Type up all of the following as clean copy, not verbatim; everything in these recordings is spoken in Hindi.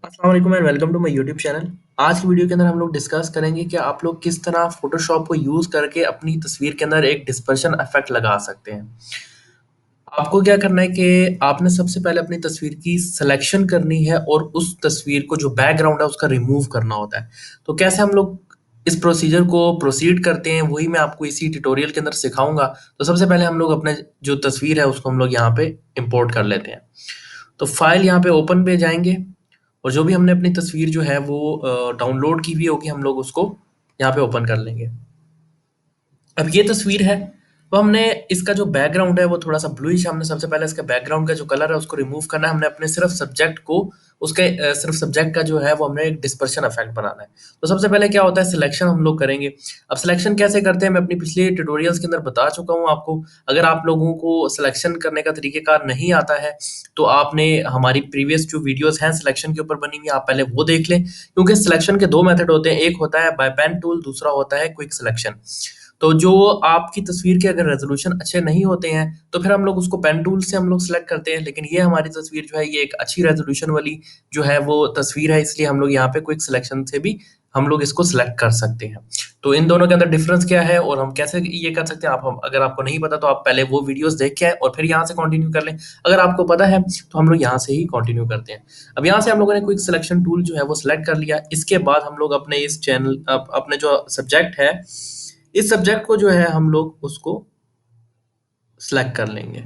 अस्सलाम वालेकुम and welcome to my YouTube channel. आज की वीडियो के अंदर हम लोग डिस्कस करेंगे कि आप लोग किस तरह फोटोशॉप को यूज़ करके अपनी तस्वीर के अंदर एक डिस्पर्शन इफेक्ट लगा सकते हैं। आपको क्या करना है कि आपने सबसे पहले अपनी तस्वीर की सिलेक्शन करनी है और उस तस्वीर को जो बैकग्राउंड है उसका रिमूव करना होता है। तो कैसे हम लोग इस प्रोसीजर को प्रोसीड करते हैं वही मैं आपको इसी ट्यूटोरियल के अंदर सिखाऊंगा। तो सबसे पहले हम लोग अपने जो तस्वीर है उसको हम लोग यहाँ पे इंपोर्ट कर लेते हैं। तो फाइल यहाँ पे ओपन पे जाएंगे और जो भी हमने अपनी तस्वीर जो है वो डाउनलोड की हुई होगी हम लोग उसको यहाँ पे ओपन कर लेंगे। अब ये तस्वीर है, तो हमने इसका जो बैकग्राउंड है वो थोड़ा-सा ब्लूइश है, हमने सबसे पहले इसका बैकग्राउंड का जो कलर है उसको रिमूव करना है, हमने अपने सिर्फ़ सब्जेक्ट को उसके सिर्फ़ सब्जेक्ट का जो है वो हमने एक डिस्पर्शन इफ़ेक्ट बनाना है। तो सबसे पहले क्या होता है सिलेक्शन हम लोग करेंगे। अब सिलेक्शन कैसे करते हैं मैं अपनी पिछली ट्यूटोरियल्स के अंदर बता चुका हूँ आपको। अगर आप लोगों को सिलेक्शन करने का तरीक़ेकार नहीं आता है, तो आपने हमारी प्रीवियस जो वीडियोज़ हैं सिलेक्शन के ऊपर बनी हुई आप पहले वो देख लें, क्योंकि सिलेक्शन के 2 मेथड होते हैं, एक होता है बाय पेन टूल, दूसरा होता है क्विक सिलेक्शन। तो जो आपकी तस्वीर के अगर रेज़ोल्यूशन अच्छे नहीं होते हैं, तो फिर हम लोग उसको पेन टूल से हम लोग सेलेक्ट करते हैं। लेकिन ये हमारी तस्वीर जो है ये एक अच्छी रेज़ोल्यूशन वाली जो है वो तस्वीर है, इसलिए हम लोग यहाँ पे क्विक सिलेक्शन से भी हम लोग इसको सेलेक्ट कर सकते हैं। तो इन दोनों के अंदर डिफ़रेंस क्या है और हम कैसे ये कर सकते हैं, आप हम अगर आपको नहीं पता तो आप पहले वो वीडियोज़ देख के आएँ और फिर यहाँ से कंटिन्यू कर लें। अगर आपको पता है तो हम लोग यहाँ से ही कंटिन्यू करते हैं। अब यहाँ से हम लोगों ने क्विक सिलेक्शन टूल जो है वो सेलेक्ट कर लिया। इसके बाद हम लोग अपने इस चैनल अपने जो सब्जेक्ट है, इस सब्जेक्ट को जो है हम लोग उसको सेलेक्ट कर लेंगे।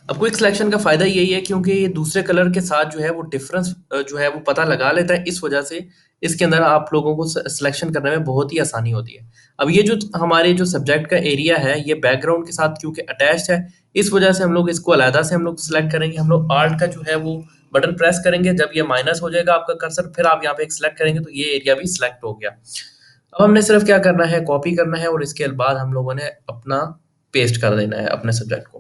अब क्विक सिलेक्शन का फ़ायदा यही है क्योंकि ये दूसरे कलर के साथ जो है वो डिफ़रेंस जो है वो पता लगा लेता है, इस वजह से इसके अंदर आप लोगों को सिलेक्शन करने में बहुत ही आसानी होती है। अब ये जो हमारे जो सब्जेक्ट का एरिया है, ये बैकग्राउंड के साथ क्योंकि अटैच्ड है, इस वजह से हम लोग इसको अलहदा से हम लोग सिलेक्ट करेंगे। हम लोग आल्ट का जो है वो बटन प्रेस करेंगे, जब ये माइनस हो जाएगा आपका कर्सर, फिर आप यहाँ पे एक सिलेक्ट करेंगे तो ये एरिया भी सिलेक्ट हो गया। अब हमने सिर्फ क्या करना है, कॉपी करना है और इसके बाद हम लोगों ने अपना पेस्ट कर देना है अपने सब्जेक्ट को।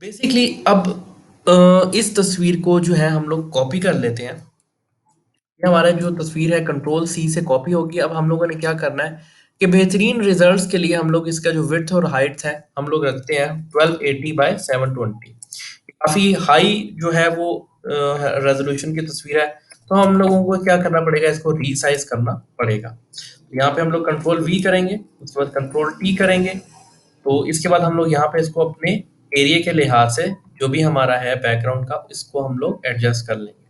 बेसिकली अब इस तस्वीर को जो है हम लोग कॉपी कर लेते हैं। ये हमारा जो तस्वीर है कंट्रोल सी से कॉपी होगी। अब हम लोगों ने क्या करना है कि बेहतरीन रिजल्ट्स के लिए हम लोग इसका जो विड्थ और हाइट है हम लोग रखते हैं 1280 बाय 720। काफ़ी हाई जो है वो रेजोल्यूशन की तस्वीर है, तो हम लोगों को क्या करना पड़ेगा, इसको रीसाइज करना पड़ेगा। यहाँ पे हम लोग कंट्रोल वी करेंगे, उसके बाद कंट्रोल टी करेंगे। तो इसके बाद हम लोग यहाँ पे इसको अपने एरिया के लिहाज से जो भी हमारा है बैकग्राउंड का, इसको हम लोग एडजस्ट कर लेंगे।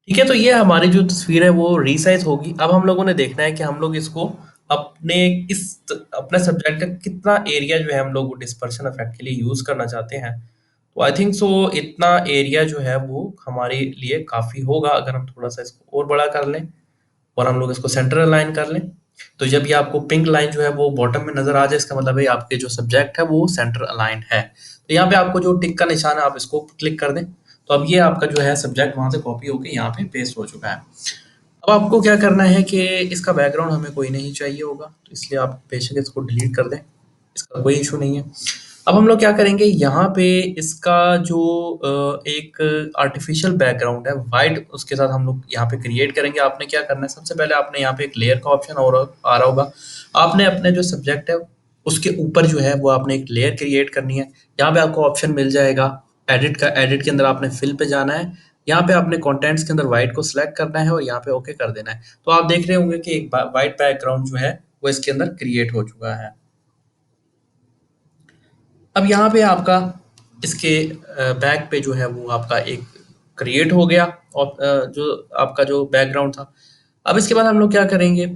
ठीक है, तो ये हमारी जो तस्वीर है वो रीसाइज़ होगी। अब हम लोगों ने देखना है कि हम लोग इसको अपने इस अपने सब्जेक्ट का कितना एरिया जो है हम लोग डिस्पर्शन इफेक्ट के लिए यूज़ करना चाहते हैं। तो आई थिंक सो इतना एरिया जो है वो हमारे लिए काफ़ी होगा अगर हम थोड़ा-सा इसको और बड़ा कर लें और हम लोग इसको सेंटर अलाइन कर लें। तो जब ये आपको पिंक लाइन जो है वो बॉटम में नज़र आ जाए, इसका मतलब है आपके जो सब्जेक्ट है वो सेंटर अलाइन है। तो यहाँ पे आपको जो टिक का निशान है आप इसको क्लिक कर दें। तो अब ये आपका जो है सब्जेक्ट वहाँ से कॉपी होके यहाँ पे पेस्ट हो चुका है। अब आपको क्या करना है कि इसका बैकग्राउंड हमें कोई नहीं चाहिए होगा, तो इसलिए आप बेशक इसको डिलीट कर दें, इसका कोई इशू नहीं है। अब हम लोग क्या करेंगे, यहाँ पे इसका जो एक आर्टिफिशियल बैकग्राउंड है वाइट, उसके साथ हम लोग यहाँ पे क्रिएट करेंगे। आपने क्या करना है, सबसे पहले आपने यहाँ पे एक लेयर का ऑप्शन और आ रहा होगा। आपने अपने जो सब्जेक्ट है उसके ऊपर जो है वो आपने एक लेयर क्रिएट करनी है। यहाँ पे आपको ऑप्शन मिल जाएगा एडिट का, एडिट के अंदर आपने फिल पे जाना है। यहाँ पे आपने कंटेंट्स के अंदर व्हाइट को सिलेक्ट करना है और यहाँ पे ओके कर देना है। तो आप देख रहे होंगे कि एक व्हाइट बैकग्राउंड जो है वो इसके अंदर क्रिएट हो चुका है। अब यहाँ पे आपका इसके बैक पे जो है वो आपका एक क्रिएट हो गया और जो आपका जो बैकग्राउंड था। अब इसके बाद हम लोग क्या करेंगे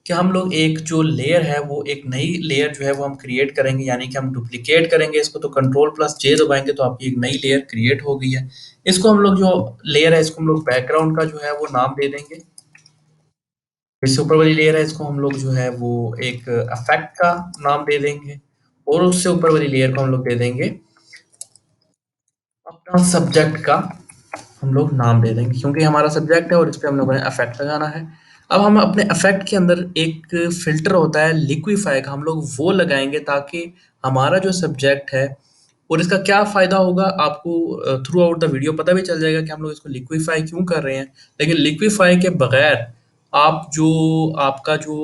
कि हम लोग एक जो लेयर है वो एक नई लेयर जो है वो हम क्रिएट करेंगे, यानी कि हम डुप्लीकेट करेंगे इसको। तो कंट्रोल प्लस जे दबाएंगे तो आपकी एक नई लेयर क्रिएट हो गई है। इसको हम लोग जो लेयर है इसको हम लोग बैकग्राउंड का जो है वो नाम दे देंगे। इससे ऊपर वाली लेयर है इसको हम लोग जो है वो एक इफेक्ट का नाम दे देंगे और उससे ऊपर वाली लेयर को हम लोग दे देंगे अपना सब्जेक्ट का हम लोग नाम दे देंगे क्योंकि हमारा सब्जेक्ट है और इस पे हम लोगों ने अफेक्ट लगाना है। अब हम अपने अफेक्ट के अंदर एक फ़िल्टर होता है लिक्विफाई का, हम लोग वो लगाएँगे ताकि हमारा जो सब्जेक्ट है और इसका क्या फ़ायदा होगा आपको थ्रू आउट द वीडियो पता भी चल जाएगा कि हम लोग इसको लिक्विफाई क्यों कर रहे हैं। लेकिन लिक्विफाई के बगैर आप जो आपका जो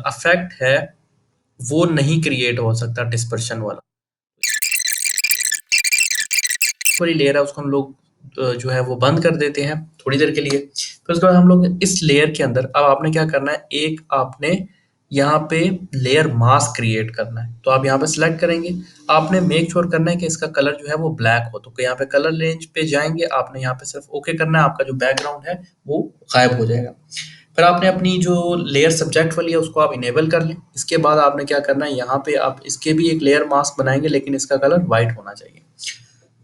अफेक्ट है वो नहीं क्रिएट हो सकता डिस्पर्शन वाला। वाली लेयर है उसको हम लोग जो है वो बंद कर देते हैं थोड़ी देर के लिए। फिर उसके बाद हम लोग इस लेयर के अंदर अब आपने क्या करना है, एक आपने यहाँ पे लेयर मास्क क्रिएट करना है। तो आप यहाँ पे सिलेक्ट करेंगे, आपने मेक श्योर करना है कि इसका कलर जो है वो ब्लैक हो। तो यहाँ पे कलर रेंज पे जाएंगे, आपने यहाँ पे सिर्फ ओके करना है, आपका जो बैकग्राउंड है वो गायब हो जाएगा। फिर आपने अपनी जो लेयर सब्जेक्ट वाली है उसको आप इनेबल कर लें। इसके बाद आपने क्या करना है, यहाँ पे आप इसके भी एक लेयर मास्क बनाएंगे लेकिन इसका कलर व्हाइट होना चाहिए।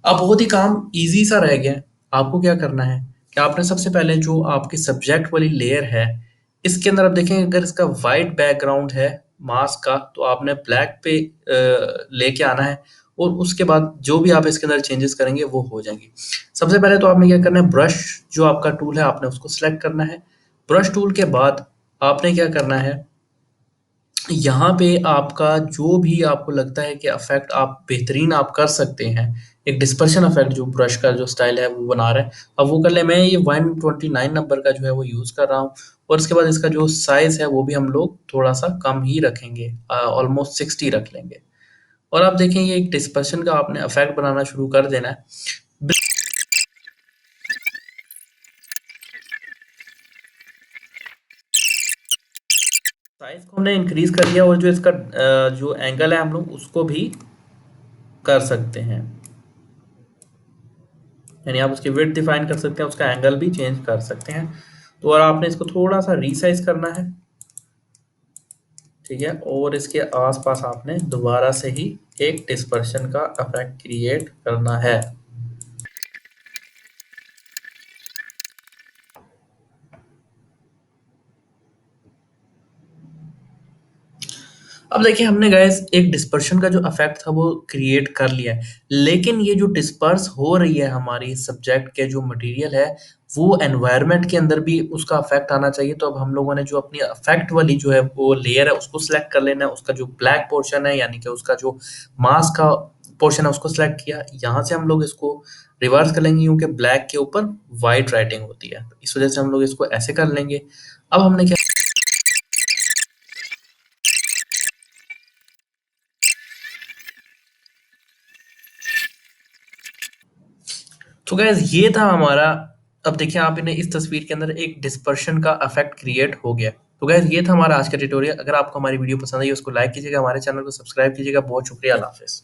अब बहुत ही काम ईज़ी सा रह गया है। आपको क्या करना है कि आपने सबसे पहले जो आपकी सब्जेक्ट वाली लेयर है, इसके अंदर आप देखें अगर इसका व्हाइट बैकग्राउंड है मास्क का, तो आपने ब्लैक पे लेके आना है और उसके बाद जो भी आप इसके अंदर चेंजेस करेंगे वो हो जाएंगी। सबसे पहले तो आपने क्या करना है, ब्रश जो आपका टूल है आपने उसको सेलेक्ट करना है। ब्रश टूल के बाद आपने क्या करना है, यहाँ पे आपका जो भी आपको लगता है कि इफ़ेक्ट आप बेहतरीन आप कर सकते हैं, एक डिस्पर्शन इफ़ेक्ट जो ब्रश का जो स्टाइल है वो बना रहा है, अब वो कर लें। मैं ये 129 नंबर का जो है वो यूज़ कर रहा हूँ और उसके बाद इसका जो साइज़ है वो भी हम लोग थोड़ा-सा कम ही रखेंगे, ऑलमोस्ट 60 रख लेंगे। और आप देखें ये एक डिस्पर्शन का आपने इफ़ेक्ट बनाना शुरू कर देना है। साइज़ को हमने इंक्रीज़ कर दिया और जो इसका जो एंगल है हम लोग उसको भी कर सकते हैं। यानी आप उसकी विड्थ डिफाइन कर सकते हैं, उसका एंगल भी चेंज कर सकते हैं। तो और आपने इसको थोड़ा सा रीसाइज करना है, ठीक है, और इसके आसपास आपने दोबारा से ही एक डिस्पर्शन का इफेक्ट क्रिएट करना है। अब देखिए हमने गाइस एक डिस्पर्शन का जो इफेक्ट था वो क्रिएट कर लिया है, लेकिन ये जो डिस्पर्स हो रही है हमारी सब्जेक्ट के जो मटेरियल है वो एनवायरनमेंट के अंदर भी उसका इफेक्ट आना चाहिए। तो अब हम लोगों ने जो अपनी इफेक्ट वाली जो है वो लेयर है उसको सिलेक्ट कर लेना है, उसका जो ब्लैक पोर्शन है यानी कि उसका जो मास्क का पोर्शन है उसको सिलेक्ट किया। यहाँ से हम लोग इसको रिवर्स कर लेंगे क्योंकि ब्लैक के ऊपर व्हाइट राइटिंग होती है, तो इस वजह से हम लोग इसको ऐसे कर लेंगे। अब हमने क्या, तो गाइस ये था हमारा। अब देखिए आप इन्हें इस तस्वीर के अंदर एक डिस्पर्शन का इफेक्ट क्रिएट हो गया। तो गाइस ये था हमारा आज का ट्यूटोरियल। अगर आपको हमारी वीडियो पसंद आई उसको लाइक कीजिएगा, हमारे चैनल को सब्सक्राइब कीजिएगा। बहुत शुक्रिया, अल्लाह हाफिज।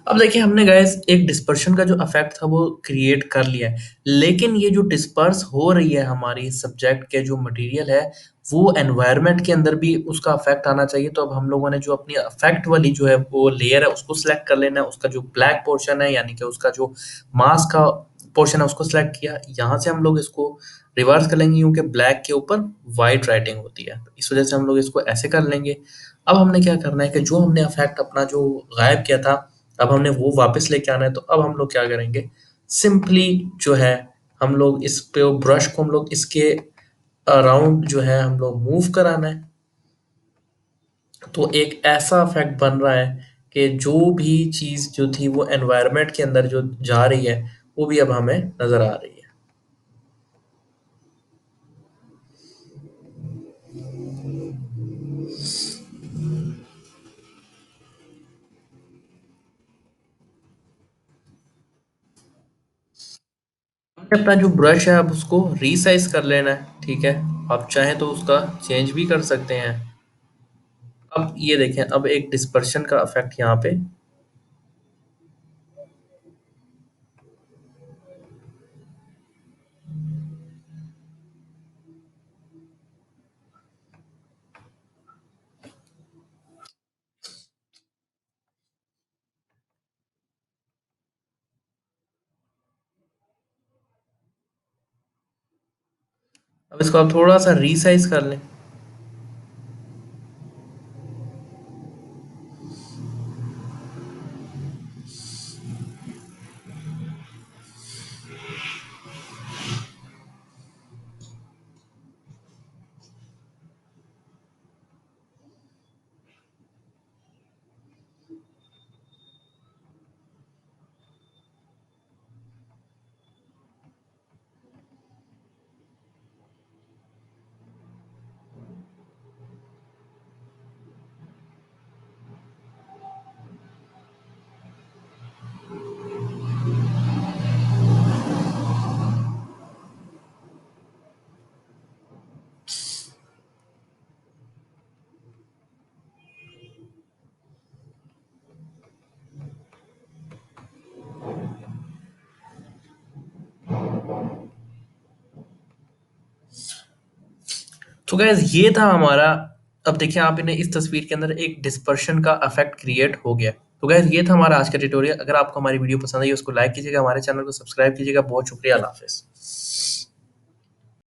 अब देखिए हमने गाइस एक डिस्पर्शन का जो इफेक्ट था वो क्रिएट कर लिया है, लेकिन ये जो डिस्पर्स हो रही है हमारी सब्जेक्ट के जो मटेरियल है वो एनवायरनमेंट के अंदर भी उसका इफेक्ट आना चाहिए। तो अब हम लोगों ने जो अपनी इफेक्ट वाली जो है वो लेयर है उसको सिलेक्ट कर लेना है, उसका जो ब्लैक पोर्शन है यानी कि उसका जो मास का पोर्शन है उसको सिलेक्ट किया। यहाँ से हम लोग इसको रिवर्स कर लेंगे क्योंकि ब्लैक के ऊपर व्हाइट राइटिंग होती है, तो इस वजह से हम लोग इसको ऐसे कर लेंगे। अब हमने क्या करना है कि जो हमने इफेक्ट अपना जो गायब किया था अब हमने वो वापस लेके आना है। तो अब हम लोग क्या करेंगे, सिंपली जो है हम लोग इस पे ब्रश को हम लोग इसके अराउंड जो है हम लोग मूव कराना है। तो एक ऐसा इफेक्ट बन रहा है कि जो भी चीज जो थी वो एनवायरनमेंट के अंदर जो जा रही है वो भी अब हमें नजर आ रही है। हमने अपना जो ब्रश है अब उसको रीसाइज कर लेना है, ठीक है। आप चाहें तो उसका चेंज भी कर सकते हैं। अब ये देखें, अब एक डिस्पर्शन का इफेक्ट यहाँ पे। अब इसको आप थोड़ा सा रीसाइज कर लें। तो गैस ये था हमारा। अब देखिए आप इन्हें इस तस्वीर के अंदर एक डिस्पर्शन का इफेक्ट क्रिएट हो गया। तो गैस ये था हमारा आज का ट्यूटोरियल। अगर आपको हमारी वीडियो पसंद आई उसको लाइक कीजिएगा, हमारे चैनल को सब्सक्राइब कीजिएगा। बहुत शुक्रिया, अल्लाह हाफिज।